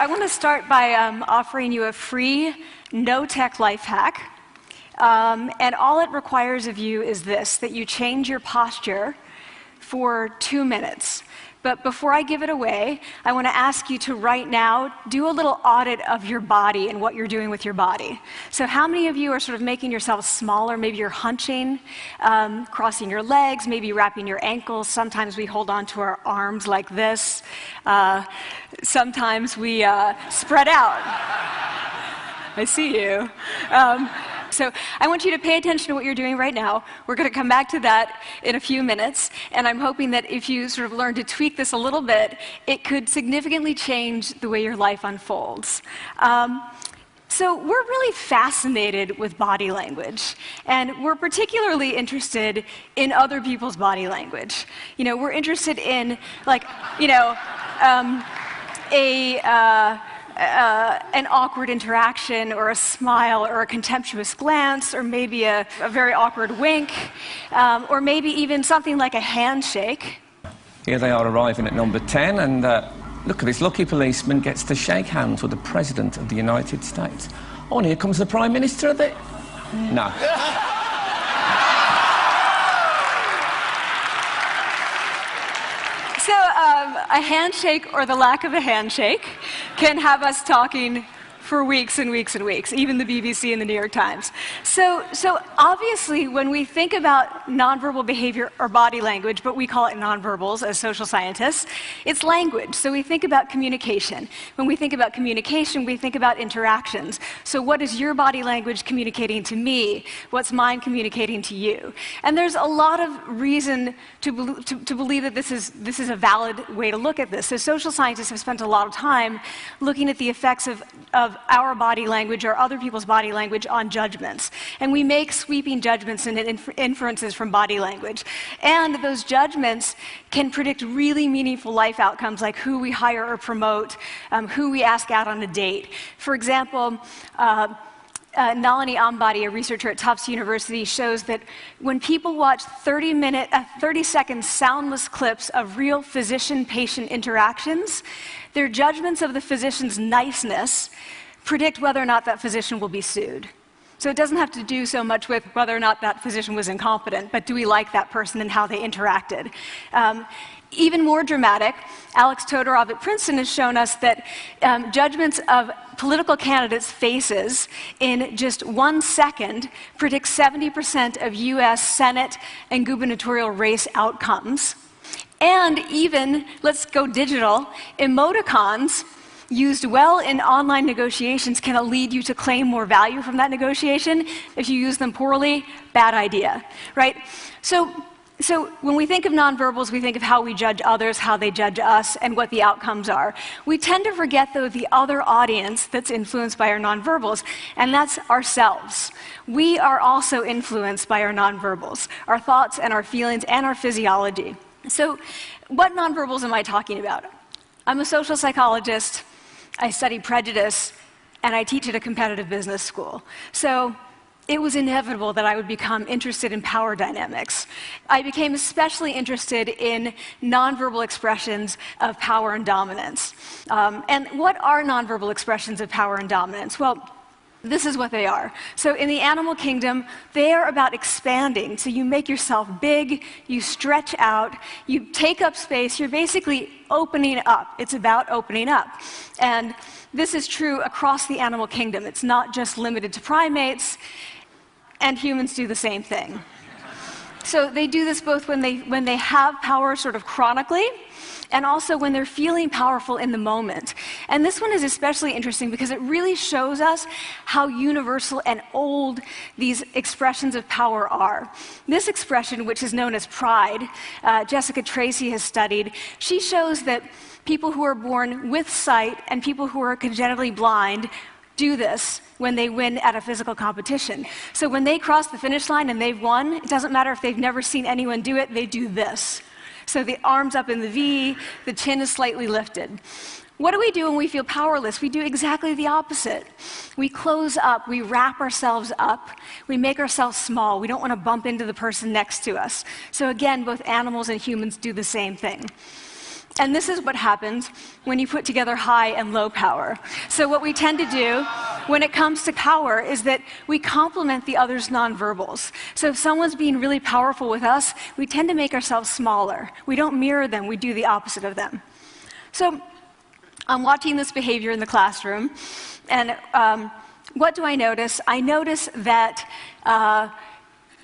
I want to start by offering you a free, no-tech life hack. And all it requires of you is this, that you change your posture for 2 minutes. But before I give it away, I want to ask you to right now do a little audit of your body and what you're doing with your body. So how many of you are sort of making yourselves smaller? Maybe you're hunching, crossing your legs, maybe wrapping your ankles. Sometimes we hold on to our arms like this. Sometimes we spread out. I see you. So I want you to pay attention to what you're doing right now. We're going to come back to that in a few minutes, and I'm hoping that if you sort of learn to tweak this a little bit, it could significantly change the way your life unfolds. So we're really fascinated with body language, and we're particularly interested in other people's body language. You know, we're interested in, like, you know, an awkward interaction, or a smile, or a contemptuous glance, or maybe a very awkward wink, or maybe even something like a handshake. Here they are arriving at number 10, and look at this lucky policeman gets to shake hands with the President of the United States. Oh, and here comes the Prime Minister of the... No. So a handshake, or the lack of a handshake, can have us talking for weeks and weeks and weeks, even the BBC and the New York Times. So obviously, when we think about nonverbal behavior or body language, but we call it nonverbals as social scientists, it's language. So we think about communication. When we think about communication, we think about interactions. So what is your body language communicating to me? What's mine communicating to you? And there's a lot of reason to believe that this is a valid way to look at this. So social scientists have spent a lot of time looking at the effects of our body language or other people's body language on judgments. And we make sweeping judgments and inferences from body language. And those judgments can predict really meaningful life outcomes, like who we hire or promote, who we ask out on a date. For example, Nalini Ambady, a researcher at Tufts University, shows that when people watch 30-second soundless clips of real physician-patient interactions, their judgments of the physician's niceness predict whether or not that physician will be sued. So it doesn't have to do so much with whether or not that physician was incompetent, but do we like that person and how they interacted? Even more dramatic, Alex Todorov at Princeton has shown us that judgments of political candidates' faces in just 1 second predict 70% of US Senate and gubernatorial race outcomes. And even, let's go digital, emoticons used well in online negotiations can lead you to claim more value from that negotiation. If you use them poorly, bad idea, right? So when we think of nonverbals, we think of how we judge others, how they judge us, and what the outcomes are. We tend to forget, though, the other audience that's influenced by our nonverbals, and that's ourselves. We are also influenced by our nonverbals, our thoughts and our feelings and our physiology. So what nonverbals am I talking about? I'm a social psychologist, I study prejudice, and I teach at a competitive business school. So it was inevitable that I would become interested in power dynamics. I became especially interested in nonverbal expressions of power and dominance. And what are nonverbal expressions of power and dominance? Well, this is what they are. So in the animal kingdom, they are about expanding. So you make yourself big, you stretch out, you take up space, you're basically opening up. It's about opening up. And this is true across the animal kingdom. It's not just limited to primates, and humans do the same thing. So they do this both when they have power sort of chronically, and also when they're feeling powerful in the moment. And this one is especially interesting because it really shows us how universal and old these expressions of power are. This expression, which is known as pride, Jessica Tracy has studied, she shows that people who are born with sight and people who are congenitally blind do this when they win at a physical competition. So when they cross the finish line and they've won, it doesn't matter if they've never seen anyone do it, they do this. So the arms up in the V, the chin is slightly lifted. What do we do when we feel powerless? We do exactly the opposite. We close up, we wrap ourselves up, we make ourselves small. We don't want to bump into the person next to us. So again, both animals and humans do the same thing. And this is what happens when you put together high and low power. So what we tend to do when it comes to power is that we complement the other's nonverbals. So if someone's being really powerful with us, we tend to make ourselves smaller. We don't mirror them, we do the opposite of them. So I'm watching this behavior in the classroom, and what do I notice? I notice that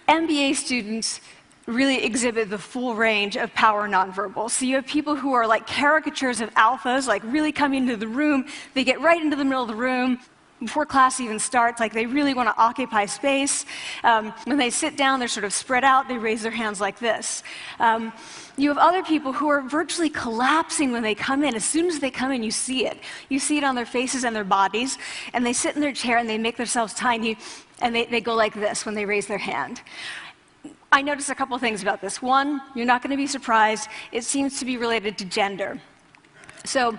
MBA students really exhibit the full range of power nonverbals. So you have people who are like caricatures of alphas, like really coming into the room. They get right into the middle of the room before class even starts, like they really want to occupy space. When they sit down, they're sort of spread out. They raise their hands like this. You have other people who are virtually collapsing when they come in. As soon as they come in, you see it. You see it on their faces and their bodies, and they sit in their chair and they make themselves tiny, and they go like this when they raise their hand. I noticed a couple things about this. One, you're not going to be surprised. It seems to be related to gender. So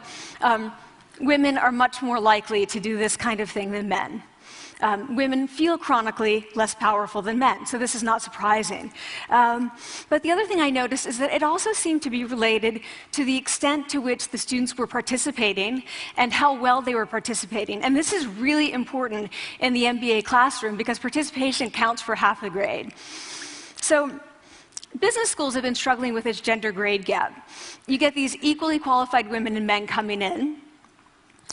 women are much more likely to do this kind of thing than men. Women feel chronically less powerful than men, so this is not surprising. But the other thing I noticed is that it also seemed to be related to the extent to which the students were participating and how well they were participating. And this is really important in the MBA classroom because participation counts for half the grade. So business schools have been struggling with this gender grade gap. You get these equally qualified women and men coming in,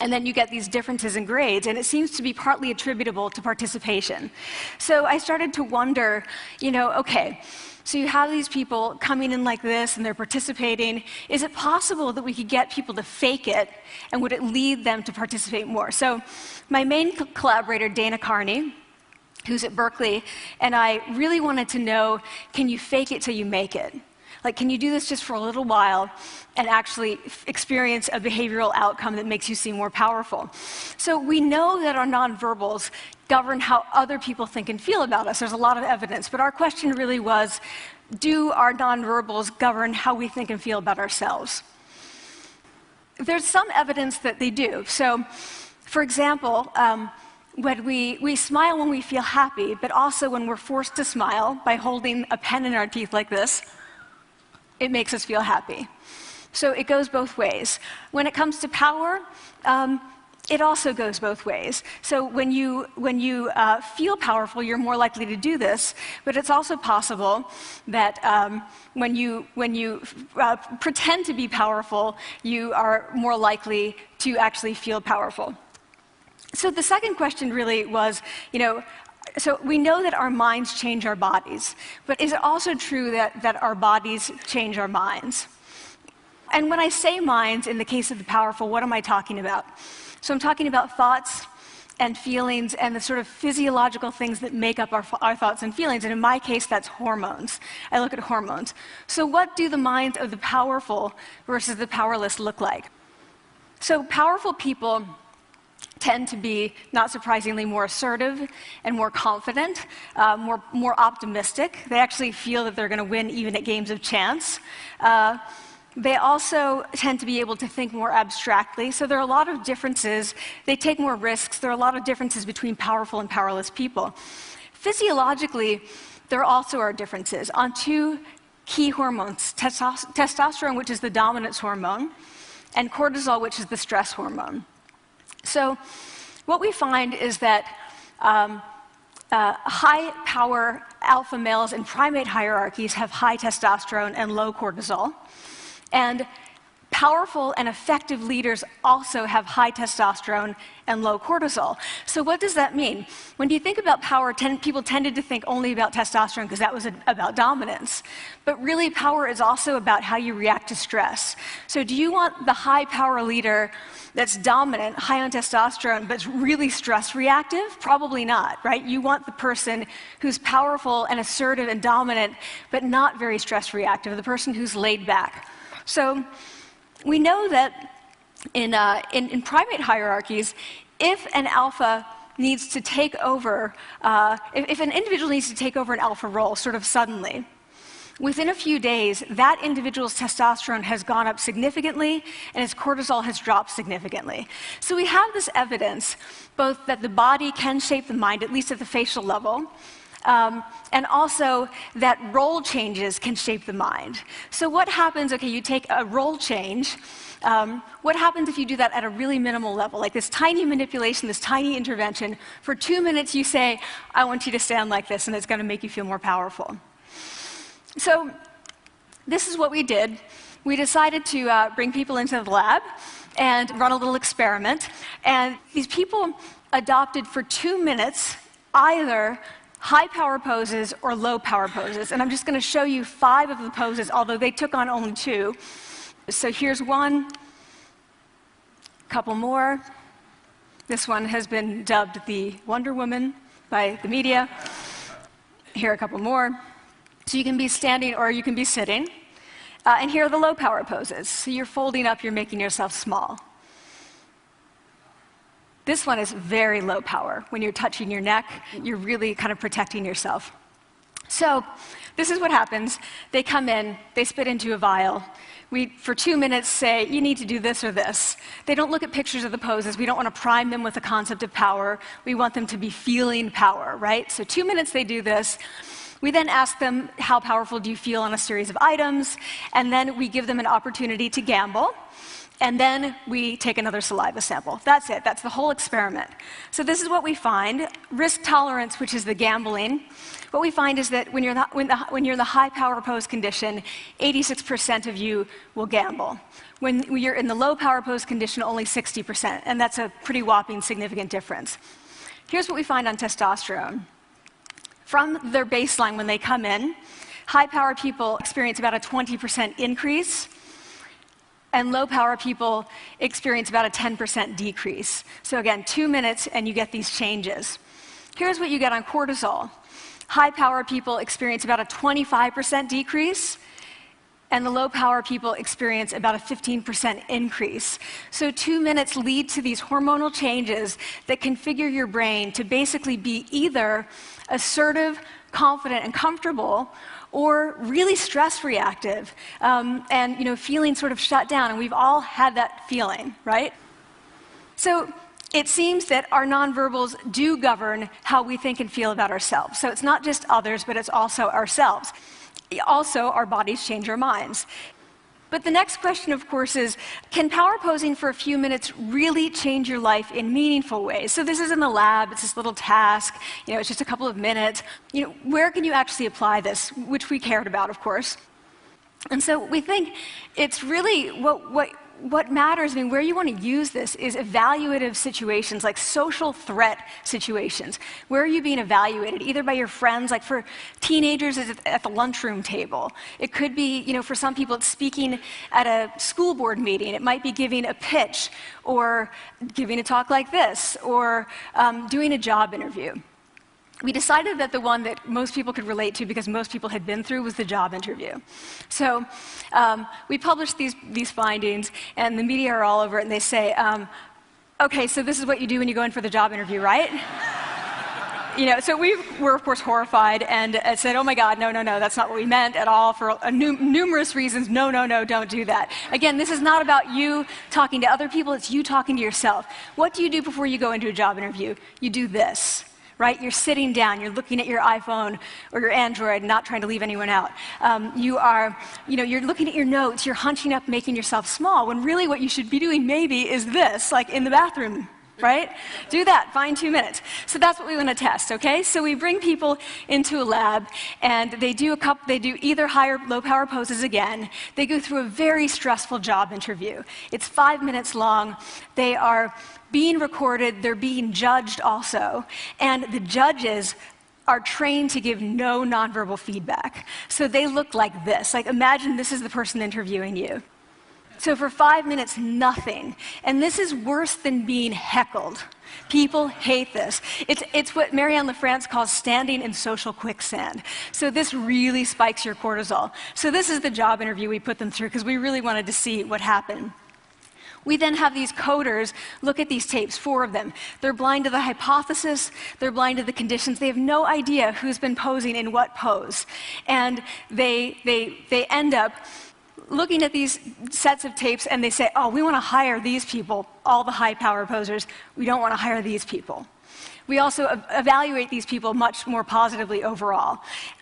and then you get these differences in grades, and it seems to be partly attributable to participation. So I started to wonder, okay, so you have these people coming in like this, and they're participating. Is it possible that we could get people to fake it, and would it lead them to participate more? So my main collaborator, Dana Carney, who's at Berkeley, and I really wanted to know, can you fake it till you make it? Like, can you do this just for a little while and actually experience a behavioral outcome that makes you seem more powerful? So we know that our nonverbals govern how other people think and feel about us. There's a lot of evidence, but our question really was, do our nonverbals govern how we think and feel about ourselves? There's some evidence that they do. So, for example, when we smile when we feel happy, but also when we're forced to smile by holding a pen in our teeth like this, it makes us feel happy. So it goes both ways. When it comes to power, it also goes both ways. So when you feel powerful, you're more likely to do this, but it's also possible that when you pretend to be powerful, you are more likely to actually feel powerful. So the second question really was, so we know that our minds change our bodies, but is it also true that our bodies change our minds? And when I say minds, in the case of the powerful, what am I talking about? So I'm talking about thoughts and feelings and the sort of physiological things that make up our thoughts and feelings, and in my case, that's hormones. I look at hormones. So what do the minds of the powerful versus the powerless look like? So powerful people tend to be, not surprisingly, more assertive and more confident, more optimistic. They actually feel that they're going to win even at games of chance. They also tend to be able to think more abstractly. So there are a lot of differences. They take more risks. There are a lot of differences between powerful and powerless people. Physiologically, there also are differences on two key hormones, testosterone, which is the dominance hormone, and cortisol, which is the stress hormone. So what we find is that high-power alpha males in primate hierarchies have high testosterone and low cortisol. And powerful and effective leaders also have high testosterone and low cortisol. So what does that mean? When you think about power, people tended to think only about testosterone because that was about dominance. But really, power is also about how you react to stress. So do you want the high-power leader that's dominant, high on testosterone, but really stress reactive? Probably not, right? You want the person who's powerful and assertive and dominant, but not very stress reactive, the person who's laid back. So we know that in primate hierarchies, if an alpha needs to take over, if an individual needs to take over an alpha role sort of suddenly, within a few days, that individual's testosterone has gone up significantly and his cortisol has dropped significantly. So we have this evidence both that the body can shape the mind, at least at the facial level, and also that role changes can shape the mind. So what happens, okay, you take a role change, what happens if you do that at a really minimal level, like this tiny manipulation, this tiny intervention? For 2 minutes you say, I want you to stand like this, and it's going to make you feel more powerful. So this is what we did. We decided to bring people into the lab and run a little experiment. And these people adopted for 2 minutes either high power poses or low power poses. And I'm just going to show you 5 of the poses, although they took on only 2. So here's one, a couple more. This one has been dubbed the Wonder Woman by the media. Here are a couple more. So you can be standing or you can be sitting. And here are the low power poses. So you're folding up, you're making yourself small. This one is very low power. When you're touching your neck, you're really kind of protecting yourself. So this is what happens. They come in, they spit into a vial. We, for 2 minutes, say, you need to do this or this. They don't look at pictures of the poses. We don't want to prime them with the concept of power. We want them to be feeling power, right? So 2 minutes they do this. We then ask them, how powerful do you feel on a series of items? And then we give them an opportunity to gamble. And then we take another saliva sample. That's it. That's the whole experiment. So this is what we find. Risk tolerance, which is the gambling. What we find is that when you're in the high power pose condition, 86% of you will gamble. When you're in the low power pose condition, only 60%. And that's a pretty whopping significant difference. Here's what we find on testosterone. From their baseline when they come in, high-power people experience about a 20% increase, and low-power people experience about a 10% decrease. So again, 2 minutes and you get these changes. Here's what you get on cortisol. High-power people experience about a 25% decrease, and the low-power people experience about a 15% increase. So 2 minutes lead to these hormonal changes that configure your brain to basically be either assertive, confident, and comfortable, or really stress reactive, and feeling sort of shut down. And we've all had that feeling, right? So it seems that our nonverbals do govern how we think and feel about ourselves. So it's not just others, but it's also ourselves. Also, our bodies change our minds. But the next question, of course, is, can power posing for a few minutes really change your life in meaningful ways? So this is in the lab, it's this little task, it's just a couple of minutes. Where can you actually apply this, which we cared about, of course. And so we think it's really what matters, where you want to use this is evaluative situations, like social threat situations. Where are you being evaluated? Either by your friends, like for teenagers, it's at the lunchroom table. It could be, for some people, it's speaking at a school board meeting. It might be giving a pitch, or giving a talk like this, or doing a job interview. We decided that the one that most people could relate to, because most people had been through, was the job interview. So we published these findings, and the media are all over it, and they say, okay, so this is what you do when you go in for the job interview, right? So we were, of course, horrified, and said, oh my God, no, that's not what we meant at all, for numerous reasons. No, don't do that. Again, this is not about you talking to other people, it's you talking to yourself. What do you do before you go into a job interview? You do this. Right? You're sitting down, you're looking at your iPhone or your Android, not trying to leave anyone out. You're looking at your notes, you're hunching up, making yourself small, when really what you should be doing maybe is this, like in the bathroom, right? Do that, find 2 minutes. So that's what we want to test, okay? So we bring people into a lab, and they do either high or low power poses again. They go through a very stressful job interview. It's 5 minutes long. They are being recorded, they're being judged also, and the judges are trained to give no nonverbal feedback. So they look like this. Like, imagine this is the person interviewing you. So for 5 minutes, nothing. And this is worse than being heckled. People hate this. It's what Marianne LaFrance calls standing in social quicksand. So this really spikes your cortisol. So this is the job interview we put them through, because we really wanted to see what happened. We then have these coders look at these tapes, 4 of them. They're blind to the hypothesis, they're blind to the conditions. They have no idea who's been posing in what pose. And they end up looking at these sets of tapes, and they say, oh, we want to hire these people, all the high power posers. We don't want to hire these people. We also evaluate these people much more positively overall.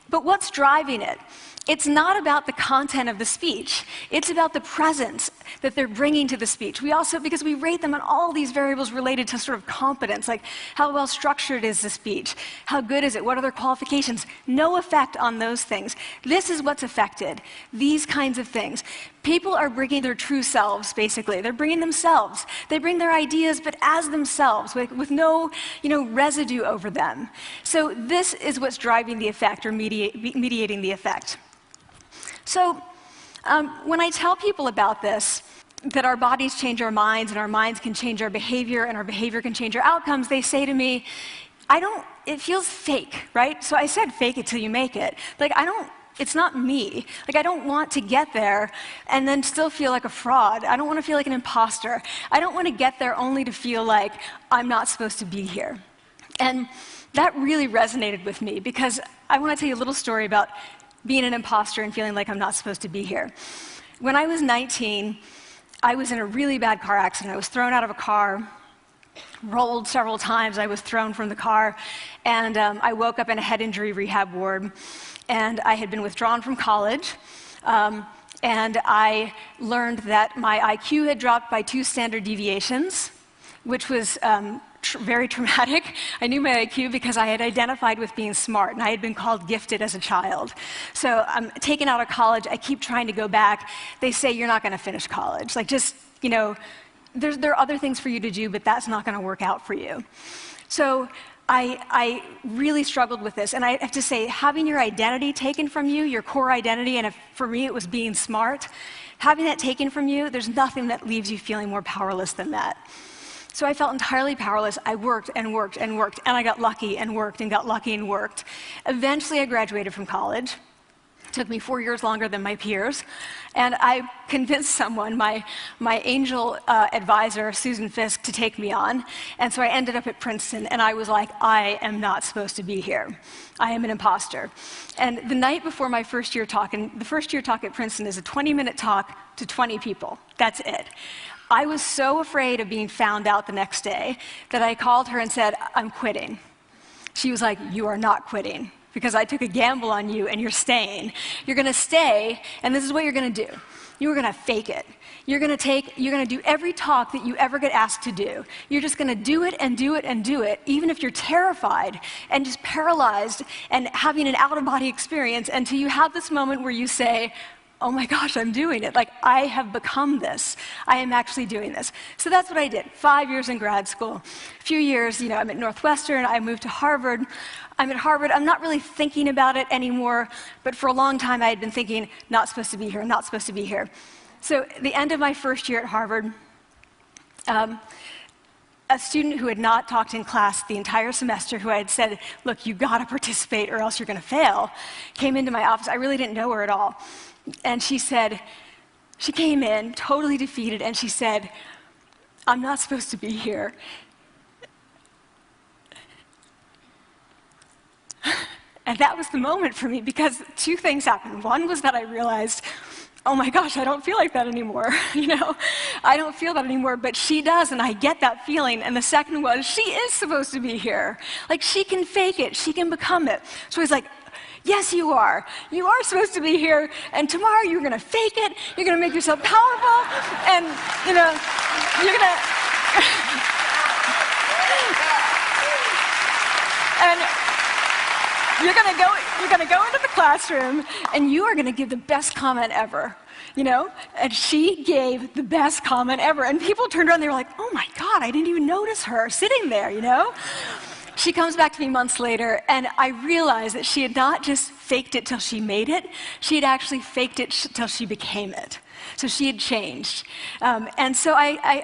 But what's driving it? It's not about the content of the speech. It's about the presence that they're bringing to the speech. We also, because we rate them on all these variables related to sort of competence, like how well structured is the speech? How good is it? What are their qualifications? No effect on those things. This is what's affected, these kinds of things. People are bringing their true selves, basically. They're bringing themselves. They bring their ideas, but as themselves, with no residue over them. So this is what's driving the effect or mediating the effect. So when I tell people about this, that our bodies change our minds and our minds can change our behavior and our behavior can change our outcomes, they say to me, it feels fake, right? So I said fake it till you make it. Like, it's not me. Like, I don't want to get there and then still feel like a fraud. I don't want to feel like an imposter. I don't want to get there only to feel like I'm not supposed to be here. And that really resonated with me because I want to tell you a little story about being an imposter and feeling like I'm not supposed to be here. When I was 19, I was in a really bad car accident. I was thrown out of a car, rolled several times. I was thrown from the car, and I woke up in a head injury rehab ward. And I had been withdrawn from college, and I learned that my IQ had dropped by 2 standard deviations, which was very traumatic. I knew my IQ because I had identified with being smart, and I had been called gifted as a child. So I'm taken out of college. I keep trying to go back. They say, you're not going to finish college. Like, just, there are other things for you to do, but that's not going to work out for you. So I really struggled with this. And I have to say, having your identity taken from you, your core identity, and for me it was being smart, having that taken from you, there's nothing that leaves you feeling more powerless than that. So I felt entirely powerless. I worked and worked and worked, and I got lucky and worked and got lucky and worked. Eventually, I graduated from college. It took me 4 years longer than my peers. And I convinced someone, my angel advisor, Susan Fisk, to take me on. And so I ended up at Princeton, and I was like, I am not supposed to be here. I am an imposter. And the night before my first year talk, and the first year talk at Princeton is a 20-minute talk to 20 people. That's it. I was so afraid of being found out the next day that I called her and said, I'm quitting. She was like, you are not quitting, because I took a gamble on you and you're staying. You're going to stay, and this is what you're going to do. You're going to fake it. You're going to do every talk that you ever get asked to do. You're just going to do it and do it and do it, even if you're terrified and just paralyzed and having an out-of-body experience until you have this moment where you say, oh my gosh, I'm doing it. Like, I have become this. I am actually doing this. So that's what I did. 5 years in grad school. A few years, I'm at Northwestern. I moved to Harvard. I'm at Harvard. I'm not really thinking about it anymore, but for a long time I had been thinking, not supposed to be here, not supposed to be here. So at the end of my first year at Harvard, a student who had not talked in class the entire semester, who I had said, look, you've got to participate or else you're going to fail, came into my office. I really didn't know her at all. And she came in totally defeated, and she said, I'm not supposed to be here. And that was the moment for me, because 2 things happened. One was that I realized, oh my gosh, I don't feel like that anymore. I don't feel that anymore, but she does, and I get that feeling. And the second was, she is supposed to be here. Like, she can fake it, she can become it. So I was like, yes, you are. You are supposed to be here, and tomorrow you're going to fake it, you're going to make yourself powerful, and, you're going to... and you're going to go into the classroom, and you are going to give the best comment ever, And she gave the best comment ever, and people turned around, they were like, oh my God, I didn't even notice her sitting there, She comes back to me months later, and I realized that she had not just faked it till she made it, she had actually faked it till she became it. So she had changed. And so I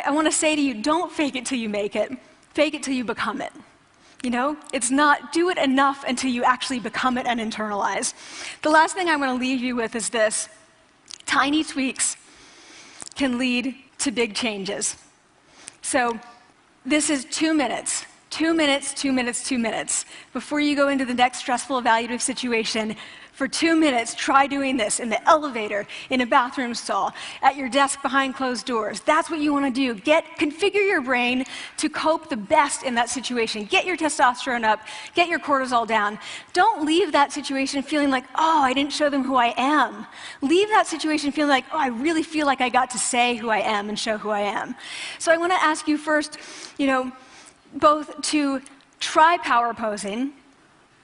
want to say to you, don't fake it till you make it. Fake it till you become it. It's not do it enough until you actually become it and internalize. The last thing I want to leave you with is this. Tiny tweaks can lead to big changes. So this is 2 minutes. 2 minutes, 2 minutes, 2 minutes. Before you go into the next stressful evaluative situation, for 2 minutes, try doing this in the elevator, in a bathroom stall, at your desk behind closed doors. That's what you want to do. Configure your brain to cope the best in that situation. Get your testosterone up, get your cortisol down. Don't leave that situation feeling like, oh, I didn't show them who I am. Leave that situation feeling like, oh, I really feel like I got to say who I am and show who I am. So I want to ask you first, both to try power posing,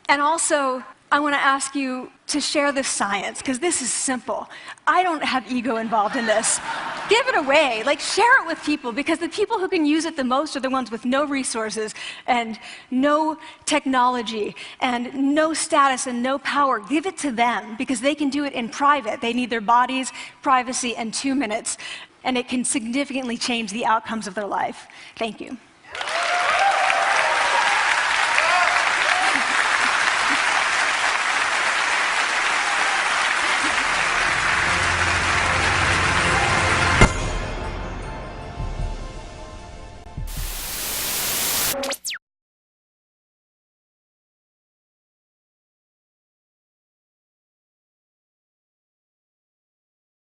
and also I want to ask you to share this science, because this is simple. I don't have ego involved in this. Give it away. Share it with people, because the people who can use it the most are the ones with no resources and no technology and no status and no power. Give it to them, because they can do it in private. They need their bodies, privacy, and 2 minutes, and it can significantly change the outcomes of their life. Thank you.